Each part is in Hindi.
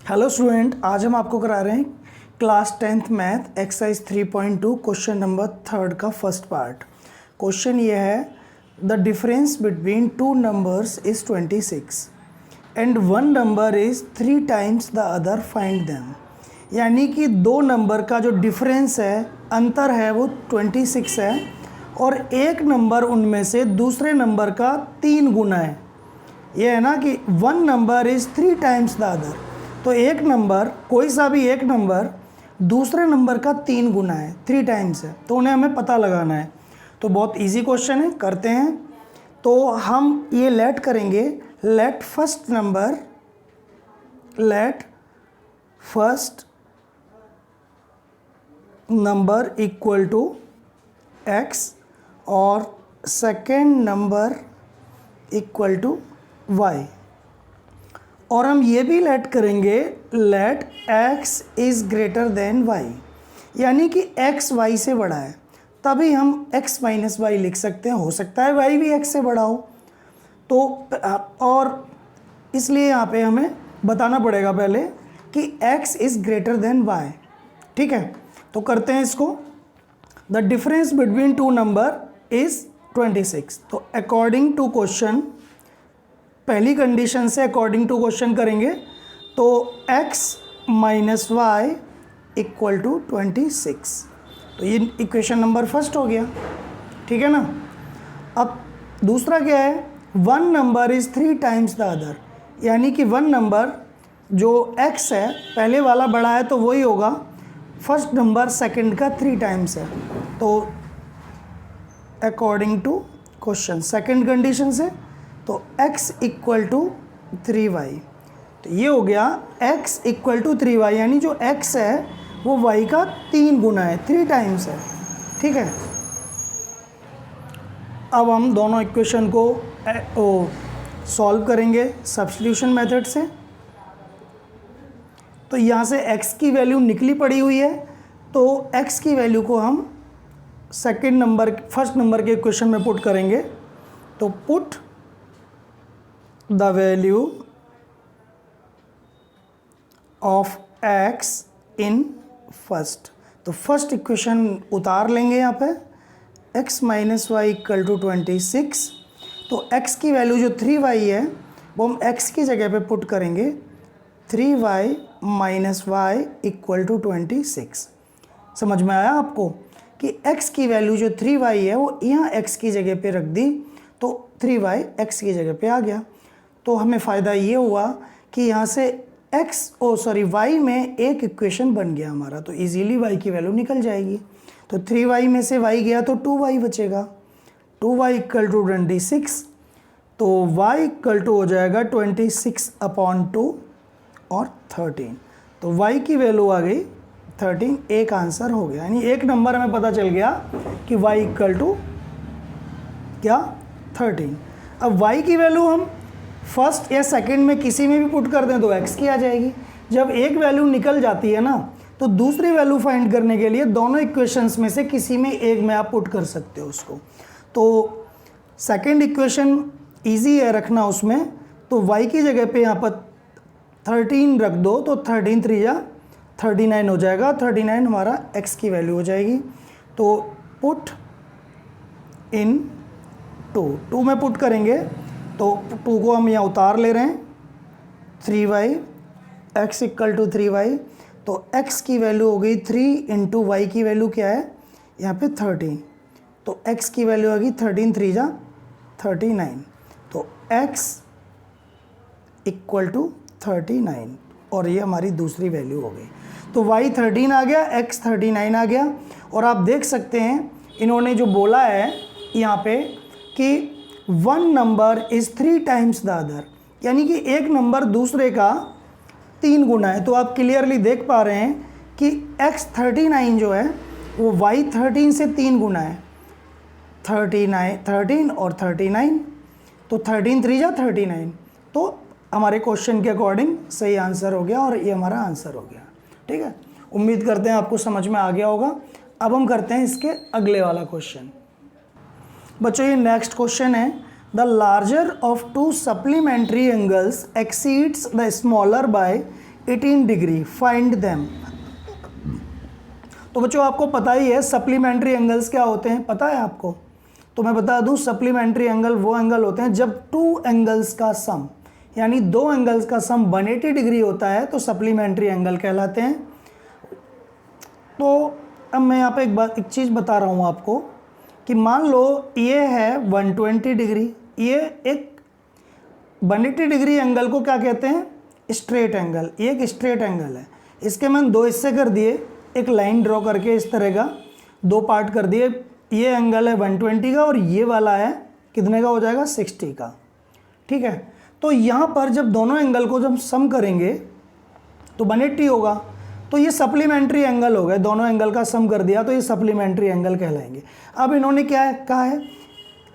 हेलो स्टूडेंट, आज हम आपको करा रहे हैं class 10th math exercise 3.2 question number 3 का फर्स्ट पार्ट। क्वेश्चन ये है, the difference between two numbers is 26 and one number is 3 times the other, find them. यानी कि दो नंबर का जो डिफरेंस है, अंतर है, वो 26 है और एक नंबर उनमें से दूसरे नंबर का 3 गुना है। ये है ना कि one number is 3 times the other, तो एक नंबर, कोई सा भी एक नंबर दूसरे नंबर का 3 गुना है, 3 टाइम्स है, तो उन्हें हमें पता लगाना है। तो बहुत इजी क्वेश्चन है, करते हैं। तो हम ये लेट करेंगे, let first number equal to x और second number equal to y। और हम ये भी लेट करेंगे, let x is greater than y, यानी कि x y से बड़ा है, तभी हम x माइनस वाई लिख सकते हैं। हो सकता है y भी x से बड़ा हो, तो और इसलिए यहाँ पे हमें बताना पड़ेगा पहले कि x is greater than y। ठीक है, तो करते हैं इसको। The difference between two number is 26। तो अकॉर्डिंग टू क्वेश्चन, पहली कंडीशन से अकॉर्डिंग टू क्वेश्चन करेंगे, तो x minus y equal to 26। तो ये इक्वेशन नंबर फर्स्ट हो गया, ठीक है ना। अब दूसरा क्या है, one number is 3 times the other, यानी कि वन नंबर जो x है, पहले वाला बड़ा है तो वही होगा, फर्स्ट नंबर सेकंड का 3 टाइम्स है। तो according to question second condition से, तो x इक्वल टू 3y। तो ये हो गया x इक्वल टू 3y, यानी जो x है वो y का 3 गुना है, 3 टाइम्स है। ठीक है, अब हम दोनों इक्वेशन को सॉल्व करेंगे सब्स्टिट्यूशन मेथड से। तो यहाँ से x की वैल्यू निकली पड़ी हुई है, तो x की वैल्यू को हम फर्स्ट नंबर के इक्वेशन में पुट करेंगे। तो put the value of x in first. तो फर्स्ट इक्वेशन उतार लेंगे यहाँ पे, x minus y equal to 26। तो x की वैल्यू जो 3y है वो हम x की जगह पे पुट करेंगे, 3y minus y equal to 26। समझ में आया आपको कि x की वैल्यू जो 3y है वो यहाँ x की जगह पे रख दी, तो 3y x की जगह पे आ गया। तो हमें फ़ायदा ये हुआ कि यहाँ से y में एक इक्वेशन बन गया हमारा, तो इजीली y की वैल्यू निकल जाएगी। तो 3y में से y गया तो 2y बचेगा, 2y इक्वल टू 26। तो y इक्वल टू हो जाएगा 26/2 और 13। तो y की वैल्यू आ गई 13, एक आंसर हो गया, यानी एक नंबर हमें पता चल गया कि y इक्वल टू क्या, 13। अब y की वैल्यू हम फर्स्ट या सेकंड में किसी में भी पुट कर दें तो x की आ जाएगी। जब एक वैल्यू निकल जाती है ना, तो दूसरी वैल्यू फाइंड करने के लिए दोनों इक्वेशंस में से किसी में एक में आप पुट कर सकते हो उसको। तो सेकंड इक्वेशन इजी है रखना उसमें, तो y की जगह पे यहाँ पर 13 रख दो, तो 13 3 जा 39 हो जाएगा, 39 हमारा x की वैल्यू हो जाएगी। तो पुट इन 2 में पुट करेंगे, तो 2 को हम यहाँ उतार ले रहे हैं, 3y, x equal to 3y। तो x की वैल्यू हो गई 3 इंटू वाई की वैल्यू क्या है यहाँ पे 13, तो x की वैल्यू आ गई 13 3 जा 39। तो x इक्वल टू 39, और ये हमारी दूसरी वैल्यू हो गई। तो y 13 आ गया, x 39 आ गया। और आप देख सकते हैं इन्होंने जो बोला है यहाँ पे कि one number is 3 times the other, यानी कि एक नंबर दूसरे का 3 गुना है। तो आप क्लियरली देख पा रहे हैं कि x 39 जो है वो y 13 से 3 गुना है, 13 और 39, तो 13 3 जा 39। तो हमारे क्वेश्चन के अकॉर्डिंग सही आंसर हो गया और ये हमारा आंसर हो गया। ठीक है, उम्मीद करते हैं आपको समझ में आ गया होगा। अब हम करते हैं इसके अगले वाला क्वेश्चन। बच्चों ये नेक्स्ट क्वेश्चन है, the larger of 2 supplementary angles exceeds the smaller by 18 degree, find them. तो बच्चों आपको पता ही है सप्लीमेंट्री एंगल्स क्या होते हैं, पता है आपको? तो मैं बता दूं, सप्लीमेंट्री एंगल वो एंगल होते हैं जब टू एंगल्स का सम, यानी दो एंगल्स का सम 180 डिग्री होता है तो सप्लीमेंट्री एंगल कहलाते हैं। तो अब मैं यहाँ पे एक चीज़ बता रहा हूँ आपको कि मान लो ये है 120 डिग्री, ये एक 180 डिग्री एंगल को क्या कहते हैं? Straight angle. ये एक स्ट्रेट एंगल है, इसके मैंने दो हिस्से कर दिए, एक लाइन ड्रॉ करके इस तरह का दो पार्ट कर दिए। ये एंगल है 120 का और ये वाला है कितने का हो जाएगा? 60 का। ठीक है, तो यहाँ पर जब दोनों एंगल को जब सम करेंगे तो 180 होगा, तो ये सप्लीमेंट्री एंगल हो गए। दोनों एंगल का सम कर दिया तो ये सप्लीमेंट्री एंगल कहलाएंगे। अब इन्होंने क्या कहा है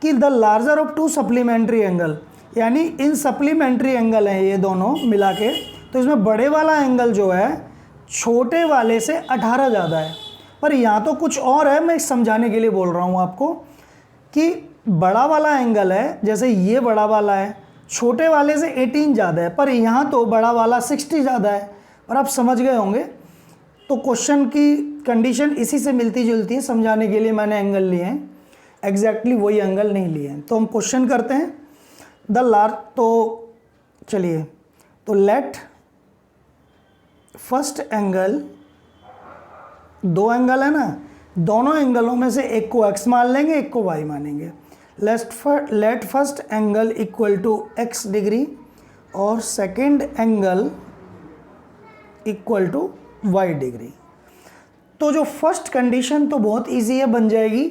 कि the larger of to supplementary angle, यानी इन सप्लीमेंट्री एंगल हैं ये दोनों मिला के, तो इसमें बड़े वाला एंगल जो है छोटे वाले से 18 ज़्यादा है। पर यहाँ तो कुछ और है, मैं समझाने के लिए बोल रहा हूँ आपको कि बड़ा वाला एंगल है, जैसे ये बड़ा वाला है, छोटे वाले से 18 ज़्यादा है, पर यहाँ तो बड़ा वाला 60 ज़्यादा है। पर आप समझ गए होंगे, तो क्वेश्चन की कंडीशन इसी से मिलती जुलती है, समझाने के लिए मैंने एंगल लिए हैं, एग्जैक्टली वही एंगल नहीं लिए हैं। तो हम क्वेश्चन करते हैं तो चलिए, तो लेट फर्स्ट एंगल, दो एंगल है ना, दोनों एंगलों में से एक को x मान लेंगे, एक को y मानेंगे। Let first angle equal to x degree और second angle equal to y degree. तो जो फर्स्ट कंडीशन तो बहुत इजी है, बन जाएगी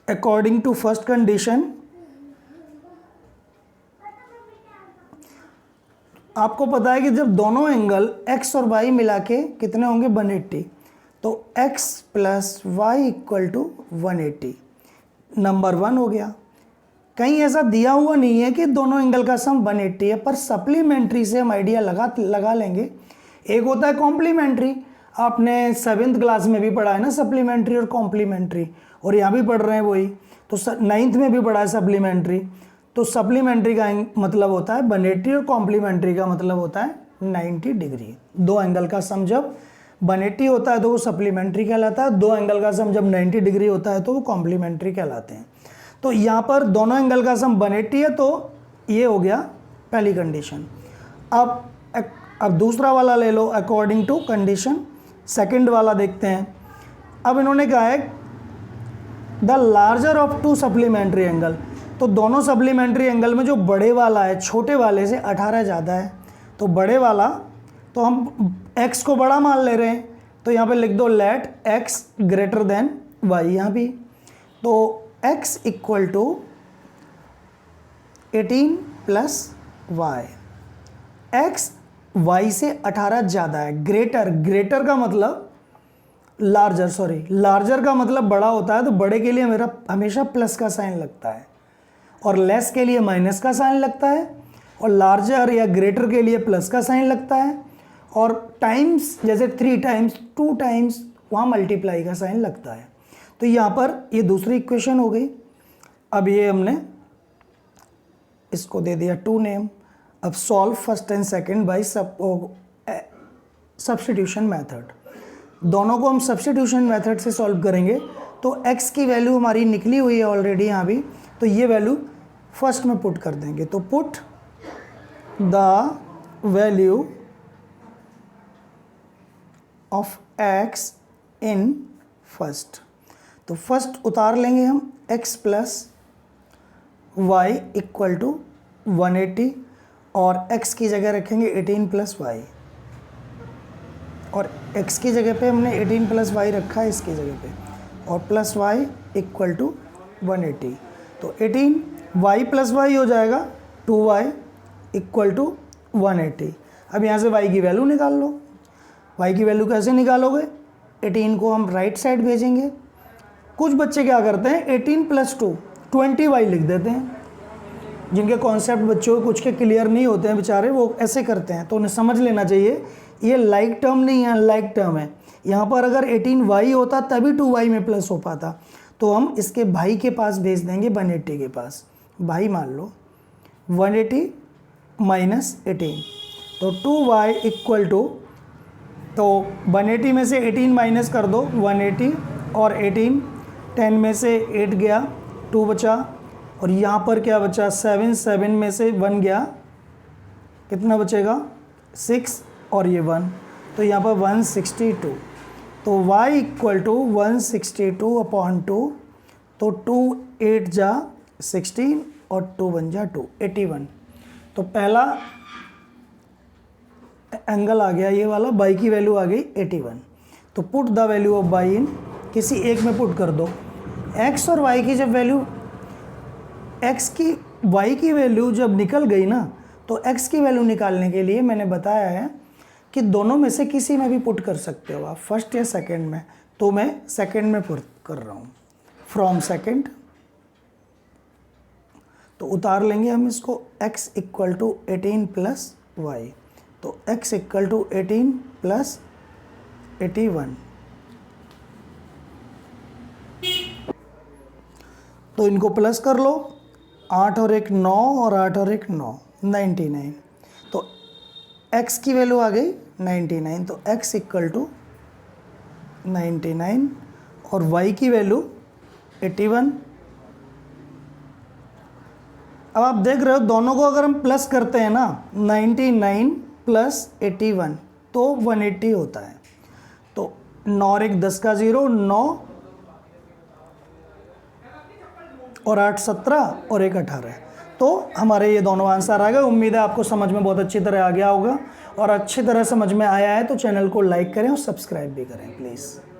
अकॉर्डिंग टू फर्स्ट कंडीशन। आपको पता है कि जब दोनों एंगल x और y मिला के कितने होंगे? 180, तो x plus y equal to 180 number 1 हो गया। कहीं ऐसा दिया हुआ नहीं है कि दोनों एंगल का सम 180 है, पर सप्लीमेंट्री से हम आइडिया लगा लेंगे। एक होता है कॉम्प्लीमेंट्री, आपने 7th क्लास में भी पढ़ा है ना सप्लीमेंट्री और कॉम्प्लीमेंट्री, और यहाँ भी पढ़ रहे हैं वही, तो 9th में भी पढ़ा है सप्लीमेंट्री। तो सप्लीमेंट्री का मतलब होता है 180 और कॉम्प्लीमेंट्री का मतलब होता है 90 डिग्री। दो एंगल का सम जब 180 होता है तो वो सप्लीमेंट्री कहलाता है, दो एंगल का सम जब 90 डिग्री होता है तो वो कॉम्प्लीमेंट्री कहलाते हैं। तो यहाँ पर दोनों एंगल का सम 180 है, तो ये हो गया पहली कंडीशन। अब दूसरा वाला ले लो अकॉर्डिंग टू कंडीशन, सेकंड वाला देखते हैं। अब इन्होंने कहा है the larger of to supplementary angle, तो दोनों सप्लीमेंट्री एंगल में जो बड़े वाला है छोटे वाले से 18 ज़्यादा है, तो बड़े वाला, तो हम x को बड़ा मान ले रहे हैं, तो यहाँ पे लिख दो let x greater than y। यहाँ भी तो x equal to 18 plus y, x y से 18 ज़्यादा है। ग्रेटर का मतलब लार्जर का मतलब बड़ा होता है, तो बड़े के लिए मेरा हमेशा प्लस का साइन लगता है और लेस के लिए माइनस का साइन लगता है, और लार्जर या ग्रेटर के लिए प्लस का साइन लगता है, और टाइम्स जैसे 3 टाइम्स 2 टाइम्स वहाँ मल्टीप्लाई का साइन लगता है। तो यहाँ पर ये दूसरी इक्वेशन हो गई। अब ये हमने इसको दे दिया 2 नेम। अब solve first and second by substitution method. दोनों को हम सब्स्टिट्यूशन मेथड से सॉल्व करेंगे, तो x की वैल्यू हमारी निकली हुई है ऑलरेडी यहाँ भी, तो ये वैल्यू फर्स्ट में पुट कर देंगे। तो put the value of x in first, तो फर्स्ट उतार लेंगे हम x plus y equal to 180, और x की जगह रखेंगे 18 प्लस वाई, और x की जगह पे हमने 18 प्लस वाई रखा है इसकी जगह पे, और प्लस वाई इक्वल टू 180। तो 18 y प्लस वाई हो जाएगा 2y इक्वल टू 180। अब यहाँ से y की वैल्यू निकाल लो। y की वैल्यू कैसे निकालोगे? 18 को हम राइट साइड भेजेंगे। कुछ बच्चे क्या करते हैं 18 प्लस 2 20y लिख देते हैं, जिनके कॉन्सेप्ट बच्चों को कुछ के क्लियर नहीं होते हैं बेचारे, वो ऐसे करते हैं। तो उन्हें समझ लेना चाहिए ये लाइक टर्म नहीं है, अनलाइक टर्म है। यहाँ पर अगर 18y होता तभी 2y में प्लस हो पाता, तो हम इसके भाई के पास भेज देंगे 180 के पास। भाई मान लो 180 माइनस 18, तो 2y इक्वल टू, तो 180 में से 18 माइनस कर दो, 180 और 18, 10 में से 8 गया, 2 बचा, और यहाँ पर क्या बचा 7, 7 में से 1 गया, कितना बचेगा 6 और ये 1, तो यहाँ पर 162। तो y इक्वल टू 162/2, तो 2 8 जा 16 और 2 1 जा 2, 81। तो पहला एंगल आ गया ये वाला, बाई की वैल्यू आ गई 81। तो put the value of by in, किसी एक में पुट कर दो। x और y की जब वैल्यू, y की वैल्यू जब निकल गई ना, तो x की वैल्यू निकालने के लिए मैंने बताया है कि दोनों में से किसी में भी पुट कर सकते हो आप, फर्स्ट या सेकंड में। तो मैं सेकंड में पुट कर रहा हूँ, फ्रॉम सेकंड। तो उतार लेंगे हम इसको, x equal to 18 plus y, तो x इक्वल टू 18 प्लस 81। तो इनको प्लस कर लो, 8 और 1 9, और 8 और 1 9, 99। तो x की वैल्यू आ गई 99, तो x इक्वल टू 99 और y की वैल्यू 81। अब आप देख रहे हो दोनों को अगर हम प्लस करते हैं ना, 99 प्लस 81 तो 180 होता है। तो 9 और 1 10 का 0, 9 और 8 17 और 1 18। तो हमारे ये दोनों आंसर आ गए। उम्मीद है आपको समझ में बहुत अच्छी तरह आ गया होगा, और अच्छी तरह समझ में आया है तो चैनल को लाइक करें और सब्सक्राइब भी करें प्लीज़।